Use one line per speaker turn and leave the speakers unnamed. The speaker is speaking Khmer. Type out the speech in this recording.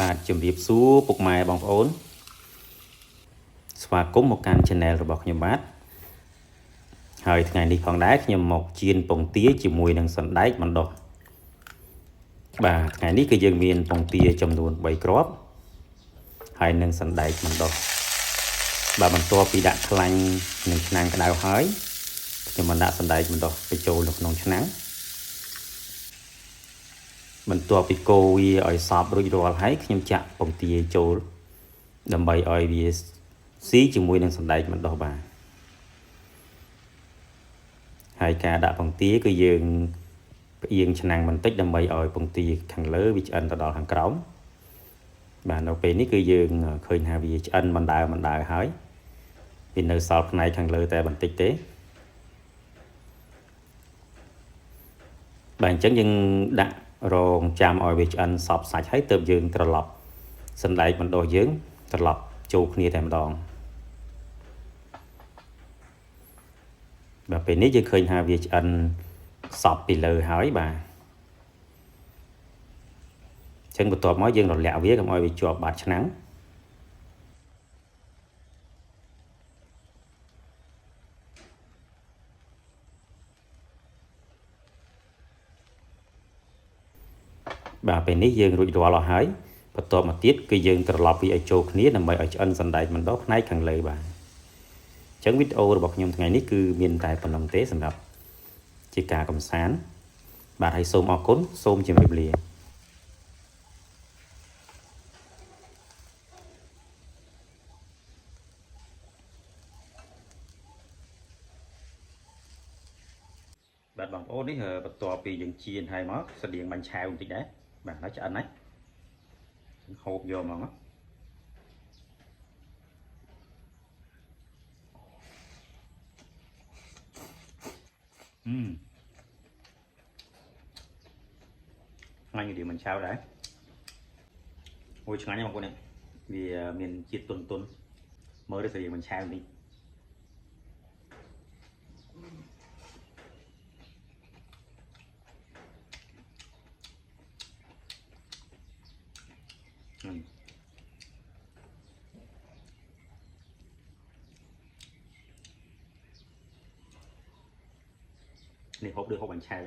បាទជំរាបសួរពុកម៉ែបងប្អូនស្វាគមន៍មកកាន់ Channel របស់ខ្ញុំបាទហើយថ្ងៃនេះផងដែរខ្ញុំមកចៀនពងទាជាមួយនឹងសណ្ដែកបណ្ដុះបាទថ្ងៃនេះគឺយើងមានពងទាចំនួន3គ្រាប់ហើយនឹងសណ្ដែកបណ្ដុះបាទបន្ទាប់ពីដាក់ខ្លាញ់នឹងឆ្នាំងក្តៅហើយខ្ញុំបានដាក់សណ្ដែកបណ្ដុះទៅចូលនៅក្នុងឆ្នាំងបន្ទាប់ពីកូរវាឲ្យសព្វរួចរាល់ហើយខ្ញុំចាក់ពងទាចូលដើម្បីឲ្យវាស៊ីជាមួយនឹងសណ្ដែកបណ្ដុះបាទហើយការដាក់ពងទាគឺយើងផ្អៀងឆ្នាំងបន្តិចដើម្បីឲ្យពងទាខាងលើវាឆ្អិនទៅដល់ខាងក្រោមបាទនៅពេលនេះគឺយើងឃើញថាវាឆ្អិនបណ្ដើហើយវានៅសល់ផ្នែកខាងលើតែបន្តិចទេបាទអញ្ចឹងយើងដាក់រងចាំឲ្យវាឆ្អិនសព្វសាច់ហើយទើបយើងត្រឡប់សណ្ដែកបណ្ដុះយើងត្រឡប់ចូលគ្នាតែម្ដងបាទពេលនេះយើងឃើញថាវាឆ្អិនសព្វពីលើហើយបាទអញ្ចឹងបន្ទាប់មកយើងរលាក់វាកុំឲ្យវាជាប់បាតឆ្នាំងបាទពេលនេះយើងរួចរាល់អស់ហើយបន្ទាប់មកទៀតគឺយើងត្រឡប់វាឲ្យចូលគ្នាដើម្បីឲ្យឆ្អិនសណ្ដែកបណ្ដុះផ្នែកខាងលើបាទអញ្ចឹងវីដេអូរបស់ខ្ញុំថ្ងៃនេះគឺមានតែប៉ុណ្្នឹងទេសម្រាប់ជាការកម្សាន្តបាទហើយសូមអរគុណសូមជម្រាបលាបាទបងប្អូននេះបន្ទាប់ពីយើងចៀនហើយមកស្តៀងបាញ់ឆាវបន្តិចដែរបាទហើយឆ្អិនហើយហូបយកមកឆ្ងាញ់ដូចមិនឆាវដែរអូយឆ្ងាញ់ណាស់បងប្អូននេះវាមានជាតិទន់មើលទៅស្រីមិនឆាវនេះនេះហូបដូចហូបបាញ់ឆាវ